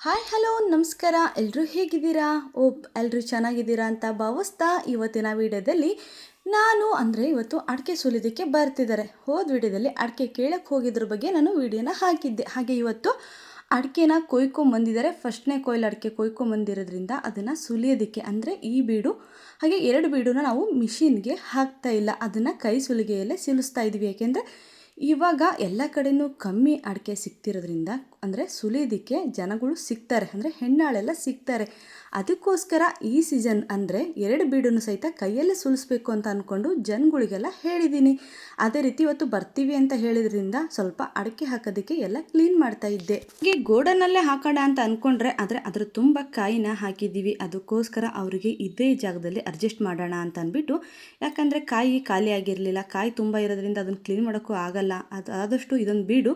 Hi hello ನಮಸ್ಕಾರ. ಎಲ್ಲರೂ ಹೇಗಿದ್ದೀರಾ? ಎಲ್ಲರೂ ಚೆನ್ನಾಗಿದ್ದೀರಾ ಅಂತ ಭಾವಿಸ್ತಾ ಇವತ್ತಿನ ವಿಡಿಯೋದಲ್ಲಿ ಇವತ್ತು ಅಡಿಕೆ ಸುಲಿಯೋದಕ್ಕೆ ಬರ್ತಿದ್ದಾರೆ. ಹೋದ ವಿಡಿಯೋದಲ್ಲಿ ಅಡಿಕೆ ಕೇಳಕ್ಕೆ ಹೋಗಿದ್ರ ಬಗ್ಗೆ ನಾನು ವಿಡಿಯೋನ ಹಾಕಿದ್ದೆ. ಹಾಗೆ ಇವತ್ತು ಅಡಿಕೆನ ಕೊಯ್ಕೊಂಬಂದಿದ್ದಾರೆ. ಫಸ್ಟ್ನೇ ಕೊಯ್ಲು ಅಡಿಕೆ ಕೊಯ್ಕೊಂಬಂದಿರೋದ್ರಿಂದ ಅದನ್ನು ಸುಲಿಯೋದಕ್ಕೆ ಅಂದರೆ ಈ ಬೀಡು ಹಾಗೆ 2 ಬೀಡನ್ನ ನಾವು ಮಿಷಿನ್ಗೆ ಹಾಕ್ತಾ ಇಲ್ಲ, ಅದನ್ನು ಕೈ ಸುಲಿಗೆಯಲ್ಲೇ ಸುಲಿಸ್ತಾ ಇದ್ದೀವಿ. ಯಾಕೆಂದರೆ ಇವಾಗ ಎಲ್ಲ ಕಡೆಯೂ ಕಮ್ಮಿ ಅಡಿಕೆ ಸಿಗ್ತಿರೋದ್ರಿಂದ ಅಂದರೆ ಸುಲಿಯೋದಕ್ಕೆ ಜನಗಳು ಸಿಗ್ತಾರೆ, ಅಂದರೆ ಹೆಣ್ಣಾಳೆಲ್ಲ ಸಿಗ್ತಾರೆ. ಅದಕ್ಕೋಸ್ಕರ ಈ ಸೀಸನ್ ಅಂದರೆ 2 ಬೀಡನ್ನು ಸಹಿತ ಕೈಯಲ್ಲೇ ಸುಲಿಸ್ಬೇಕು ಅಂತ ಅಂದ್ಕೊಂಡು ಜನಗಳಿಗೆಲ್ಲ ಹೇಳಿದ್ದೀನಿ. ಅದೇ ರೀತಿ ಇವತ್ತು ಬರ್ತೀವಿ ಅಂತ ಹೇಳಿದ್ರಿಂದ ಸ್ವಲ್ಪ ಅಡಿಕೆ ಹಾಕೋದಕ್ಕೆ ಎಲ್ಲ ಕ್ಲೀನ್ ಮಾಡ್ತಾ ಇದ್ದೆ. ಹೀಗೆ ಗೋಡನಲ್ಲೇ ಹಾಕೋಣ ಅಂತ ಅಂದ್ಕೊಂಡ್ರೆ ಆದರೆ ಅದ್ರ ತುಂಬ ಕಾಯಿನ ಹಾಕಿದ್ದೀವಿ. ಅದಕ್ಕೋಸ್ಕರ ಅವರಿಗೆ ಇದೇ ಜಾಗದಲ್ಲಿ ಅಡ್ಜಸ್ಟ್ ಮಾಡೋಣ ಅಂತ ಅಂದ್ಬಿಟ್ಟು, ಯಾಕಂದರೆ ಕಾಯಿ ಖಾಲಿ ಆಗಿರಲಿಲ್ಲ, ಕಾಯಿ ತುಂಬ ಇರೋದ್ರಿಂದ ಅದನ್ನು ಕ್ಲೀನ್ ಮಾಡೋಕ್ಕೂ ಆಗಲ್ಲ. ಆದಷ್ಟು ಇದೊಂದು ಬೀಡು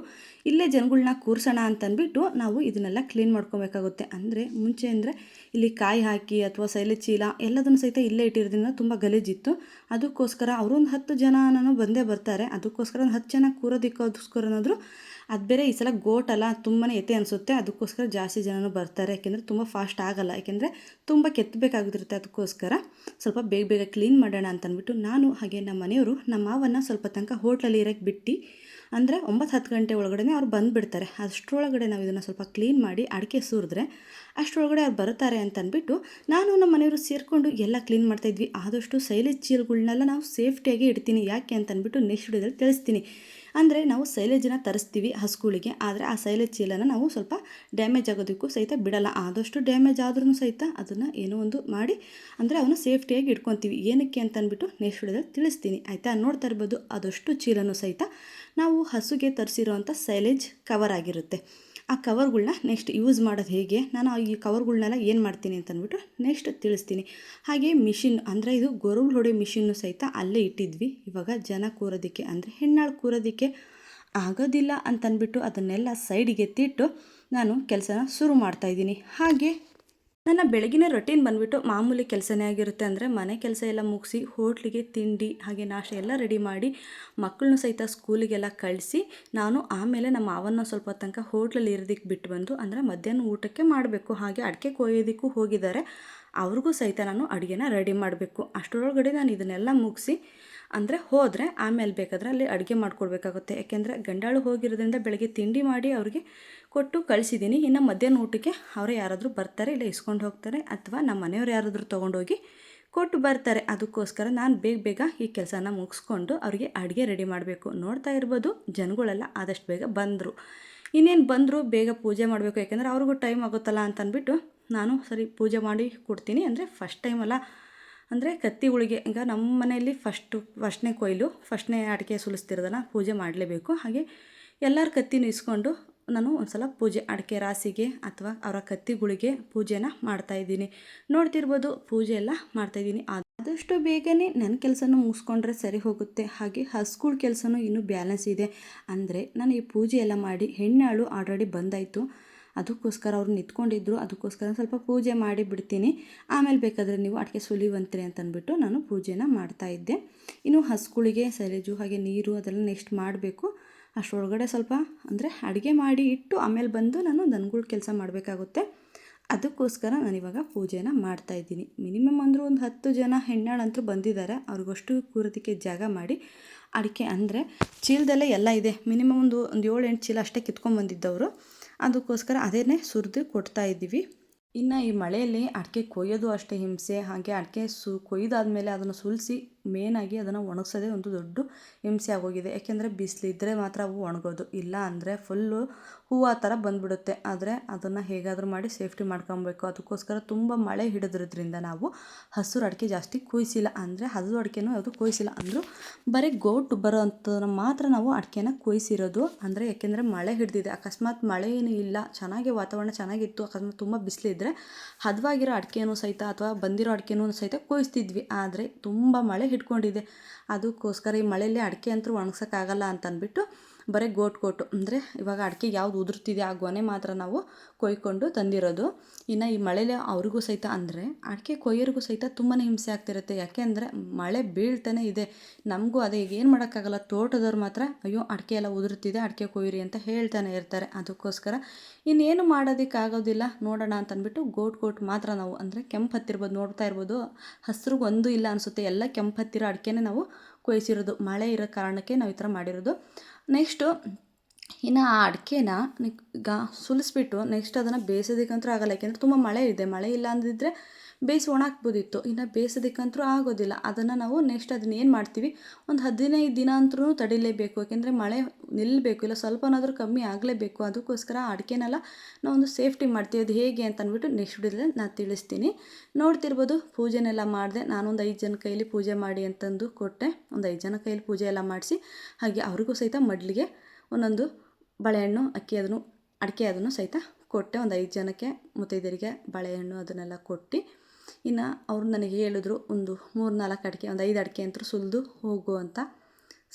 ಇಲ್ಲೇ ಜನಗಳನ್ನ ಕೂರ್ಸೋಣ ಅಂತಂದ್ಬಿಟ್ಟು ನಾವು ಇದನ್ನೆಲ್ಲ ಕ್ಲೀನ್ ಮಾಡ್ಕೊಬೇಕಾಗುತ್ತೆ. ಅಂದರೆ ಮುಂಚೆ ಅಂದರೆ ಇಲ್ಲಿ ಕಾಯಿ ಹಾಕಿ ಅಥವಾ ಸೈಲೆ ಚೀಲ ಎಲ್ಲದನ್ನು ಸಹಿತ ಇಲ್ಲೇ ಇಟ್ಟಿರೋದ್ರಿಂದ ತುಂಬ ಗಲೀಜಿತ್ತು. ಅದಕ್ಕೋಸ್ಕರ ಅವರು ಒಂದು 10 ಜನನೂ ಬಂದೇ ಬರ್ತಾರೆ. ಅದಕ್ಕೋಸ್ಕರ ಒಂದು 10 ಜನ ಕೂರೋದಕ್ಕೋಸ್ಕರನಾದರೂ, ಅದು ಬೇರೆ ಈ ಸಲ ಗೋಟಲ್ಲ ತುಂಬಾ ಎತೆ ಅನಿಸುತ್ತೆ, ಅದಕ್ಕೋಸ್ಕರ ಜಾಸ್ತಿ ಜನನೂ ಬರ್ತಾರೆ. ಯಾಕೆಂದರೆ ತುಂಬ ಫಾಸ್ಟ್ ಆಗಲ್ಲ, ಯಾಕೆಂದರೆ ತುಂಬ ಕೆತ್ತಬೇಕಾಗಿರುತ್ತೆ. ಅದಕ್ಕೋಸ್ಕರ ಸ್ವಲ್ಪ ಬೇಗ ಬೇಗ ಕ್ಲೀನ್ ಮಾಡೋಣ ಅಂತಂದ್ಬಿಟ್ಟು ನಾನು ಹಾಗೆ ನಮ್ಮ ಮನೆಯವರು ನಮ್ಮ ಮಾವನ್ನ ಸ್ವಲ್ಪ ತನಕ ಹೋಟ್ಲಲ್ಲಿ ಇರೋಕ್ಕೆ ಬಿಟ್ಟು, ಅಂದರೆ 9-10 ಗಂಟೆ ಒಳಗಡೆ ಅವ್ರು ಬಂದುಬಿಡ್ತಾರೆ. ಅಷ್ಟರೊಳಗಡೆ ನಾವು ಇದನ್ನು ಸ್ವಲ್ಪ ಕ್ಲೀನ್ ಮಾಡಿ ಅಡಿಕೆ ಸುರಿದ್ರೆ ಅಷ್ಟರೊಳಗಡೆ ಅವ್ರು ಬರ್ತಾರೆ ಅಂತ ಅಂದ್ಬಿಟ್ಟು ನಾನು ನಮ್ಮ ಮನೆಯವರು ಸೇರಿಕೊಂಡು ಎಲ್ಲ ಕ್ಲೀನ್ ಮಾಡ್ತಾಯಿದ್ವಿ. ಆದಷ್ಟು ಸೈಲೇಜ್ ಚೀಲಗಳನ್ನೆಲ್ಲ ನಾವು ಸೇಫ್ಟಿಯಾಗಿ ಇಡ್ತೀನಿ. ಯಾಕೆ ಅಂತ ಅಂದ್ಬಿಟ್ಟು ನೆಕ್ಸ್ಟ್ ವಿಡಿಯೋದಲ್ಲಿ ತಿಳಿಸ್ತೀನಿ. ಅಂದರೆ ನಾವು ಸೈಲೇಜನ್ನು ತರಿಸ್ತೀವಿ ಹಸುಗಳಿಗೆ, ಆದರೆ ಆ ಸೈಲೇಜ್ ಚೀಲನ ನಾವು ಸ್ವಲ್ಪ ಡ್ಯಾಮೇಜ್ ಆಗೋದಕ್ಕೂ ಸಹಿತ ಬಿಡಲ್ಲ. ಆದಷ್ಟು ಡ್ಯಾಮೇಜ್ ಆದ್ರೂ ಸಹಿತ ಅದನ್ನು ಏನೋ ಒಂದು ಮಾಡಿ ಅಂದರೆ ಅವನು ಸೇಫ್ಟಿಯಾಗಿ ಇಟ್ಕೊತೀವಿ. ಏನಕ್ಕೆ ಅಂತ ಅಂದ್ಬಿಟ್ಟು ನೆಕ್ಸ್ಟ್ ವಿಡಿಯೋದಲ್ಲಿ ತಿಳಿಸ್ತೀನಿ, ಆಯಿತಾ? ನೋಡ್ತಾ ಇರ್ಬೋದು ಅದಷ್ಟು ಚೀಲನೂ ಸಹಿತ ನಾವು ಹಸುಗೆ ತರಿಸಿರೋವಂಥ ಸೈಲೇಜ್ ಕವರ್ ಆಗಿರುತ್ತೆ. ಆ ಕವರ್ಗಳನ್ನ ನೆಕ್ಸ್ಟ್ ಯೂಸ್ ಮಾಡೋದು ಹೇಗೆ, ನಾನು ಈ ಕವರ್ಗಳನ್ನೆಲ್ಲ ಏನು ಮಾಡ್ತೀನಿ ಅಂತಂದ್ಬಿಟ್ಟು ನೆಕ್ಸ್ಟ್ ತಿಳಿಸ್ತೀನಿ. ಹಾಗೆ ಮಿಷಿನ್ ಅಂದರೆ ಇದು ಗೊರವಲು ಹೊಡೆಯೋ ಮಿಷಿನ್ನು ಸಹಿತ ಅಲ್ಲೇ ಇಟ್ಟಿದ್ವಿ. ಇವಾಗ ಜನ ಕೂರೋದಕ್ಕೆ ಅಂದರೆ ಹೆಣ್ಣಾಳು ಕೂರೋದಕ್ಕೆ ಆಗೋದಿಲ್ಲ ಅಂತಂದ್ಬಿಟ್ಟು ಅದನ್ನೆಲ್ಲ ಸೈಡಿಗೆ ಎತ್ತಿಟ್ಟು ನಾನು ಕೆಲಸನ ಶುರು ಮಾಡ್ತಾಯಿದ್ದೀನಿ. ಹಾಗೆ ನನ್ನ ಬೆಳಗಿನ ರೊಟೀನ್ ಬಂದುಬಿಟ್ಟು ಮಾಮೂಲಿ ಕೆಲಸನೇ ಆಗಿರುತ್ತೆ. ಅಂದರೆ ಮನೆ ಕೆಲಸ ಎಲ್ಲ ಮುಗಿಸಿ ಹೋಟ್ಲಿಗೆ ತಿಂಡಿ ಹಾಗೆ ನಾಷ್ಟ ಎಲ್ಲ ರೆಡಿ ಮಾಡಿ ಮಕ್ಕಳನ್ನೂ ಸಹಿತ ಸ್ಕೂಲಿಗೆಲ್ಲ ಕಳಿಸಿ ನಾನು ಆಮೇಲೆ ನಮ್ಮ ಮಾವನ್ನ ಸ್ವಲ್ಪ ತನಕ ಹೋಟ್ಲಲ್ಲಿ ಇರೋದಕ್ಕೆ ಬಿಟ್ಟು ಬಂದು, ಅಂದರೆ ಮಧ್ಯಾಹ್ನ ಊಟಕ್ಕೆ ಮಾಡಬೇಕು. ಹಾಗೆ ಅಡಿಕೆ ಕೊಯ್ಯೋದಕ್ಕೂ ಹೋಗಿದ್ದಾರೆ, ಅವ್ರಿಗೂ ಸಹಿತ ನಾನು ಅಡುಗೆನ ರೆಡಿ ಮಾಡಬೇಕು. ಅಷ್ಟರೊಳಗಡೆ ನಾನು ಇದನ್ನೆಲ್ಲ ಮುಗಿಸಿ ಅಂದರೆ ಹೋದರೆ ಆಮೇಲೆ ಬೇಕಾದರೆ ಅಲ್ಲಿ ಅಡುಗೆ ಮಾಡಿಕೊಡ್ಬೇಕಾಗುತ್ತೆ. ಯಾಕೆಂದರೆ ಗಂಡಾಳು ಹೋಗಿರೋದ್ರಿಂದ ಬೆಳಗ್ಗೆ ತಿಂಡಿ ಮಾಡಿ ಅವ್ರಿಗೆ ಕೊಟ್ಟು ಕಳಿಸಿದ್ದೀನಿ. ಇನ್ನು ಮಧ್ಯಾಹ್ನ ಊಟಕ್ಕೆ ಅವರೇ ಯಾರಾದರೂ ಬರ್ತಾರೆ, ಇಲ್ಲ ಇಸ್ಕೊಂಡು ಹೋಗ್ತಾರೆ, ಅಥವಾ ನಮ್ಮ ಮನೆಯವ್ರು ಯಾರಾದರೂ ತೊಗೊಂಡೋಗಿ ಕೊಟ್ಟು ಬರ್ತಾರೆ. ಅದಕ್ಕೋಸ್ಕರ ನಾನು ಬೇಗ ಬೇಗ ಈ ಕೆಲಸನ ಮುಗಿಸ್ಕೊಂಡು ಅವರಿಗೆ ಅಡುಗೆ ರೆಡಿ ಮಾಡಬೇಕು. ನೋಡ್ತಾ ಇರ್ಬೋದು ಜನಗಳೆಲ್ಲ ಆದಷ್ಟು ಬೇಗ ಬಂದರು. ಇನ್ನೇನು ಬಂದರು, ಬೇಗ ಪೂಜೆ ಮಾಡಬೇಕು, ಯಾಕೆಂದರೆ ಅವ್ರಿಗೂ ಟೈಮ್ ಆಗುತ್ತಲ್ಲ ಅಂತ ಅಂದ್ಬಿಟ್ಟು ನಾನು ಸರಿ ಪೂಜೆ ಮಾಡಿ ಕೊಡ್ತೀನಿ. ಅಂದರೆ ಫಸ್ಟ್ ಟೈಮಲ್ಲ, ಅಂದರೆ ಕತ್ತಿಗಳಿಗೆ ಈಗ ನಮ್ಮ ಮನೆಯಲ್ಲಿ ಫಸ್ಟ್ನೇ ಕೊಯ್ಲು, ಫಸ್ಟ್ನೇ ಅಡಿಕೆ ಸುಲಿಸ್ತಿರೋದನ್ನು ಪೂಜೆ ಮಾಡಲೇಬೇಕು. ಹಾಗೆ ಎಲ್ಲರ ಕತ್ತಿನೂ ಇಸ್ಕೊಂಡು ನಾನು ಒಂದು ಸಲ ಪೂಜೆ ಅಡಿಕೆ ರಾಸಿಗೆ ಅಥವಾ ಅವರ ಕತ್ತಿಗಳಿಗೆ ಪೂಜೆನ ಮಾಡ್ತಾಯಿದ್ದೀನಿ. ನೋಡ್ತಿರ್ಬೋದು ಪೂಜೆ ಎಲ್ಲ ಮಾಡ್ತಾಯಿದ್ದೀನಿ. ಆದಷ್ಟು ಬೇಗನೆ ನನ್ನ ಕೆಲಸನೂ ಮುಗಿಸ್ಕೊಂಡ್ರೆ ಸರಿ ಹೋಗುತ್ತೆ. ಹಾಗೆ ಹಸುಗಳ ಕೆಲಸನೂ ಇನ್ನೂ ಬ್ಯಾಲೆನ್ಸ್ ಇದೆ. ಅಂದರೆ ನಾನು ಈ ಪೂಜೆ ಎಲ್ಲ ಮಾಡಿ ಹೆಣ್ಣಾಳು ಆಲ್ರೆಡಿ ಬಂದಾಯಿತು, ಅದಕ್ಕೋಸ್ಕರ ಅವ್ರು ನಿಂತ್ಕೊಂಡಿದ್ರು. ಅದಕ್ಕೋಸ್ಕರ ಸ್ವಲ್ಪ ಪೂಜೆ ಮಾಡಿ ಬಿಡ್ತೀನಿ, ಆಮೇಲೆ ಬೇಕಾದರೆ ನೀವು ಅಡಿಕೆ ಸುಲಿವಂತ್ರಿ ಅಂತಂದ್ಬಿಟ್ಟು ನಾನು ಪೂಜೆನ ಮಾಡ್ತಾಯಿದ್ದೆ. ಇನ್ನು ಹಸುಗಳಿಗೆ ಸೈಲೇಜು ಹಾಗೆ ನೀರು ಅದೆಲ್ಲ ನೆಕ್ಸ್ಟ್ ಮಾಡಬೇಕು. ಅಷ್ಟರೊಳಗಡೆ ಸ್ವಲ್ಪ ಅಂದರೆ ಅಡುಗೆ ಮಾಡಿ ಇಟ್ಟು ಆಮೇಲೆ ಬಂದು ನಾನು ದನಗಳ ಕೆಲಸ ಮಾಡಬೇಕಾಗುತ್ತೆ. ಅದಕ್ಕೋಸ್ಕರ ನಾನಿವಾಗ ಪೂಜೆನ ಮಾಡ್ತಾಯಿದ್ದೀನಿ. ಮಿನಿಮಮ್ ಅಂದರೂ ಒಂದು 10 ಜನ ಹೆಣ್ಣಾಳಂತೂ ಬಂದಿದ್ದಾರೆ. ಅವ್ರಿಗಷ್ಟು ಕೂರೋದಕ್ಕೆ ಜಾಗ ಮಾಡಿ ಅಡಿಕೆ ಅಂದರೆ ಚೀಲದಲ್ಲೇ ಎಲ್ಲ ಇದೆ. ಮಿನಿಮಮ್ ಒಂದು 7-8 ಚೀಲ ಅಷ್ಟೇ ಕಿತ್ಕೊಂಡ್ಬಂದಿದ್ದವರು. ಅದಕ್ಕೋಸ್ಕರ ಅದೇನೇ ಸುರಿದು ಕೊಡ್ತಾಯಿದ್ದೀವಿ. ಇನ್ನು ಈ ಮಳೆಯಲ್ಲಿ ಅಡಿಕೆ ಕೊಯ್ಯೋದು ಅಷ್ಟೇ ಹಿಂಸೆ. ಹಾಗೆ ಅಡಿಕೆ ಕೊಯ್ದಾದ್ಮೇಲೆ ಅದನ್ನು ಸುಲಿಸಿ ಮೇನಾಗಿ ಅದನ್ನು ಒಣಗಿಸೋದೇ ಒಂದು ದೊಡ್ಡ ಹಿಂಸೆ ಆಗೋಗಿದೆ. ಯಾಕೆಂದರೆ ಬಿಸಿಲಿದ್ದರೆ ಮಾತ್ರ ಅವು ಒಣಗೋದು, ಇಲ್ಲ ಅಂದರೆ ಫುಲ್ಲು ಹೂವು ಥರ ಬಂದುಬಿಡುತ್ತೆ. ಆದರೆ ಅದನ್ನು ಹೇಗಾದರೂ ಮಾಡಿ ಸೇಫ್ಟಿ ಮಾಡ್ಕೊಬೇಕು. ಅದಕ್ಕೋಸ್ಕರ ತುಂಬ ಮಳೆ ಹಿಡಿದ್ರಿಂದ ನಾವು ಹಸಿರು ಅಡಿಕೆ ಜಾಸ್ತಿ ಕೊಯ್ಸಿಲ್ಲ, ಅಂದರೆ ಹಸಿರು ಅಡಿಕೆನೂ ಯಾವುದು ಕೊಯ್ಸಿಲ್ಲ. ಅಂದರೂ ಬರೀ ಗೋಟು ಬರೋ ಅಂಥದನ್ನು ಮಾತ್ರ ನಾವು ಅಡಿಕೆನ ಕೊಯ್ಸಿರೋದು. ಅಂದರೆ ಯಾಕೆಂದರೆ ಮಳೆ ಹಿಡಿದಿದೆ, ಅಕಸ್ಮಾತ್ ಮಳೆ ಏನೂ ಇಲ್ಲ, ಚೆನ್ನಾಗಿ ವಾತಾವರಣ ಚೆನ್ನಾಗಿತ್ತು, ಅಕಸ್ಮಾತ್ ತುಂಬ ಬಿಸಿಲಿದ್ದರೆ ಹದವಾಗಿರೋ ಅಡಿಕೆನೂ ಸಹಿತ ಅಥವಾ ಬಂದಿರೋ ಅಡಿಕೆನೂ ಸಹಿತ ಕೊಯ್ಸ್ತಿದ್ವಿ. ಆದರೆ ತುಂಬ ಮಳೆ ಹಿಡ್ಕೊಂಡಿದೆ, ಅದಕ್ಕೋಸ್ಕರ ಈ ಮಳೆಯಲ್ಲಿ ಅಡಿಕೆ ಅಂತೂ ಒಣಗ್ಸೋಕ್ಕಾಗಲ್ಲ ಅಂತ ಅಂದ್ಬಿಟ್ಟು ಬರೀ ಗೋಟು ಅಂದರೆ ಇವಾಗ ಅಡಿಕೆ ಯಾವ್ದು ಉದುರ್ತಿದೆ ಆ ಗೊನೆ ಮಾತ್ರ ನಾವು ಕೊಯ್ಕೊಂಡು ತಂದಿರೋದು. ಇನ್ನು ಈ ಮಳೆಲಿ ಅವ್ರಿಗೂ ಸಹಿತ ಅಂದರೆ ಅಡಿಕೆ ಕೊಯ್ಯೋರಿಗೂ ಸಹಿತ ತುಂಬಾ ಹಿಂಸೆ ಆಗ್ತಿರುತ್ತೆ. ಯಾಕೆ ಅಂದರೆ ಮಳೆ ಬೀಳ್ತಾನೆ ಇದೆ. ನಮಗೂ ಅದೇ ಈಗ ಏನು ಮಾಡೋಕ್ಕಾಗಲ್ಲ. ತೋಟದವ್ರು ಮಾತ್ರ ಅಯ್ಯೋ ಅಡಿಕೆ ಎಲ್ಲ ಉದುರ್ತಿದೆ ಅಡಿಕೆ ಕೊಯ್ಯಿರಿ ಅಂತ ಹೇಳ್ತಾನೆ ಇರ್ತಾರೆ. ಅದಕ್ಕೋಸ್ಕರ ಇನ್ನೇನು ಮಾಡೋದಕ್ಕಾಗೋದಿಲ್ಲ, ನೋಡೋಣ ಅಂತಂದ್ಬಿಟ್ಟು ಗೋಟ್ ಮಾತ್ರ ನಾವು ಅಂದರೆ ಕೆಂಪು ಹತ್ತಿರ್ಬೋದು, ನೋಡ್ತಾ ಇರ್ಬೋದು. ಹಸ್ರಿಗೆ ಒಂದು ಇಲ್ಲ ಅನಿಸುತ್ತೆ, ಎಲ್ಲ ಕೆಂಪು ಹತ್ತಿರೋ ಅಡಿಕೆನೇ ನಾವು ಕೊಯ್ಸಿರೋದು. ಮಳೆ ಇರೋ ಕಾರಣಕ್ಕೆ ನಾವು ಈ ಥರ ಮಾಡಿರೋದು. ನೆಕ್ಸ್ಟು ಇನ್ನು ಆ ಅಡಿಕೆನ ಈಗ ಸುಲಿಸ್ಬಿಟ್ಟು ನೆಕ್ಸ್ಟ್ ಅದನ್ನು ಬೇಯಿಸೋದಕ್ಕಂತೂ ಆಗಲ್ಲ. ಯಾಕೆಂದರೆ ತುಂಬ ಮಳೆ ಇದೆ. ಮಳೆ ಇಲ್ಲ ಅಂದಿದ್ರೆ ಬೇಯಿಸಿ ಒಣಾಕ್ಬೋದಿತ್ತು. ಇನ್ನು ಬೇಯಿಸೋದಕ್ಕಂತೂ ಆಗೋದಿಲ್ಲ. ಅದನ್ನು ನಾವು ನೆಕ್ಸ್ಟ್ ಅದನ್ನ ಏನು ಮಾಡ್ತೀವಿ, ಒಂದು 15 ದಿನ ಅಂತೂ ತಡಿಲೇಬೇಕು. ಯಾಕೆಂದರೆ ಮಳೆ ನಿಲ್ಲಬೇಕು, ಇಲ್ಲ ಸ್ವಲ್ಪನಾದರೂ ಕಮ್ಮಿ ಆಗಲೇಬೇಕು. ಅದಕ್ಕೋಸ್ಕರ ಅಡಿಕೆನೆಲ್ಲ ನಾವೊಂದು ಸೇಫ್ಟಿ ಮಾಡ್ತೀವಿ. ಅದು ಹೇಗೆ ಅಂತ ಅಂದ್ಬಿಟ್ಟು ನೆಕ್ಸ್ಟ್ ವಿಡಿಯೋದಲ್ಲಿ ನಾನು ತಿಳಿಸ್ತೀನಿ. ನೋಡ್ತಿರ್ಬೋದು, ಪೂಜೆನೆಲ್ಲ ಮಾಡಿದೆ. ನಾನೊಂದು 5 ಜನ ಕೈಲಿ ಪೂಜೆ ಮಾಡಿ ಅಂತಂದು ಕೊಟ್ಟೆ. ಒಂದು 5 ಜನ ಕೈಲಿ ಪೂಜೆ ಎಲ್ಲ ಮಾಡಿಸಿ, ಹಾಗೆ ಅವ್ರಿಗೂ ಸಹಿತ ಮಡ್ಲಿಗೆ ಒಂದೊಂದು ಬಾಳೆಹಣ್ಣು ಅಡಿಕೆ ಅದನ್ನು ಸಹಿತ ಕೊಟ್ಟೆ. ಒಂದು 5 ಜನಕ್ಕೆ ಮುತ್ತೈದೆಯರಿಗೆ ಬಾಳೆಹಣ್ಣು ಅದನ್ನೆಲ್ಲ ಕೊಟ್ಟು, ಇನ್ನು ಅವ್ರು ನನಗೆ ಹೇಳಿದ್ರು ಒಂದು 3-4 ಅಡಿಕೆ, ಒಂದು 5 ಅಡಿಕೆ ಅಂತೂ ಸುಲಿದು ಹೋಗು ಅಂತ.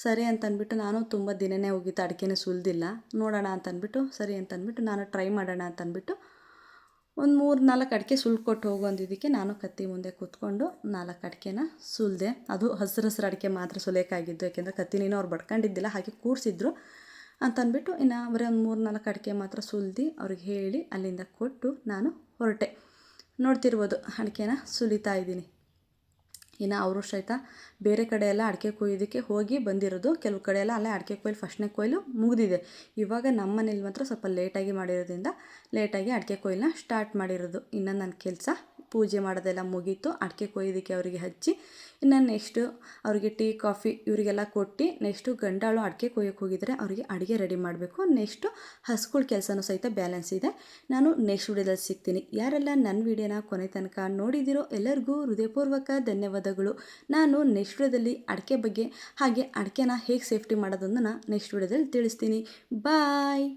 ಸರಿ ಅಂತಂದ್ಬಿಟ್ಟು ನಾನು ತುಂಬ ದಿನವೇ ಹೋಗಿತ್ತು ಅಡಿಕೆನೇ ಸುಲಿದಿಲ್ಲ. ನೋಡೋಣ ಅಂತಂದ್ಬಿಟ್ಟು ಸರಿ ಅಂತಂದ್ಬಿಟ್ಟು ನಾನು ಟ್ರೈ ಮಾಡೋಣ ಅಂತಂದ್ಬಿಟ್ಟು ಒಂದು 3-4 ಅಡಿಕೆ ಸುಲ್ಕೊಟ್ಟು ಹೋಗು ಅಂದಿದ್ದಕ್ಕೆ ನಾನು ಕತ್ತಿ ಮುಂದೆ ಕೂತ್ಕೊಂಡು 4 ಅಡಿಕೆನ ಸುಲಿದೆ. ಅದು ಹಸಿರು ಅಡಿಕೆ ಮಾತ್ರ ಸುಲಿಯೋಕ್ಕಾಗಿದ್ದು. ಯಾಕೆಂದರೆ ಕತ್ತಿನೇನೋ ಅವ್ರು ಬಡ್ಕೊಂಡಿದ್ದಿಲ್ಲ, ಹಾಗೆ ಕೂರಿಸಿದ್ರು ಅಂತಂದ್ಬಿಟ್ಟು ಇನ್ನು ಬರೀ ಒಂದು 3-4 ಅಡಿಕೆ ಮಾತ್ರ ಸುಲಿದು ಅವ್ರಿಗೆ ಹೇಳಿ ಅಲ್ಲಿಂದ ಕೊಟ್ಟು ನಾನು ಹೊರಟೆ. ನೋಡ್ತಿರ್ಬೋದು, ಅಡಿಕೆನ ಸುಲಿತಾ ಇದ್ದೀನಿ. ಇನ್ನು ಅವರು ಸಹಿತ ಬೇರೆ ಕಡೆ ಎಲ್ಲ ಅಡಿಕೆ ಕೊಯ್ಯೋದಕ್ಕೆ ಹೋಗಿ ಬಂದಿರೋದು. ಕೆಲವು ಕಡೆ ಎಲ್ಲ ಅಲ್ಲೇ ಅಡಿಕೆ ಕೊಯ್ಲು ಫಸ್ಟ್ನೇ ಕೊಯ್ಲು ಮುಗಿದಿದೆ. ಇವಾಗ ನಮ್ಮ ಮನೇಲಿ ಮಾತ್ರ ಸ್ವಲ್ಪ ಲೇಟಾಗಿ ಮಾಡಿರೋದ್ರಿಂದ ಲೇಟಾಗಿ ಅಡಿಕೆ ಕೊಯ್ಲನ್ನ ಸ್ಟಾರ್ಟ್ ಮಾಡಿರೋದು. ಇನ್ನು ನನ್ನ ಕೆಲಸ ಪೂಜೆ ಮಾಡೋದೆಲ್ಲ ಮುಗೀತು. ಅಡಿಕೆ ಕೊಯ್ಯೋದಕ್ಕೆ ಅವರಿಗೆ ಹಚ್ಚಿ, ಇನ್ನು ನೆಕ್ಸ್ಟು ಅವರಿಗೆ ಟೀ ಕಾಫಿ ಇವರಿಗೆಲ್ಲ ಕೊಟ್ಟು, ನೆಕ್ಸ್ಟು ಗಂಡಾಳು ಅಡಿಕೆ ಕೊಯ್ಯೋಕ್ಕೆ ಹೋಗಿದರೆ ಅವರಿಗೆ ಅಡುಗೆ ರೆಡಿ ಮಾಡಬೇಕು. ನೆಕ್ಸ್ಟು ಹಸ್ಗಳ ಕೆಲಸನೂ ಸಹಿತ ಬ್ಯಾಲೆನ್ಸ್ ಇದೆ. ನಾನು ನೆಕ್ಸ್ಟ್ ವಿಡಿಯೋದಲ್ಲಿ ಸಿಗ್ತೀನಿ. ಯಾರೆಲ್ಲ ನನ್ನ ವಿಡಿಯೋನ ಕೊನೆ ತನಕ ನೋಡಿದಿರೋ ಎಲ್ಲರಿಗೂ ಹೃದಯಪೂರ್ವಕ ಧನ್ಯವಾದಗಳು. ನಾನು ನೆಕ್ಸ್ಟ್ ವಿಡಿಯೋದಲ್ಲಿ ಅಡಿಕೆ ಬಗ್ಗೆ ಹಾಗೆ ಅಡಿಕೆನ ಹೇಗೆ ಸೇಫ್ಟಿ ಮಾಡೋದನ್ನು ನೆಕ್ಸ್ಟ್ ವಿಡಿಯೋದಲ್ಲಿ ತಿಳಿಸ್ತೀನಿ. ಬಾಯ್.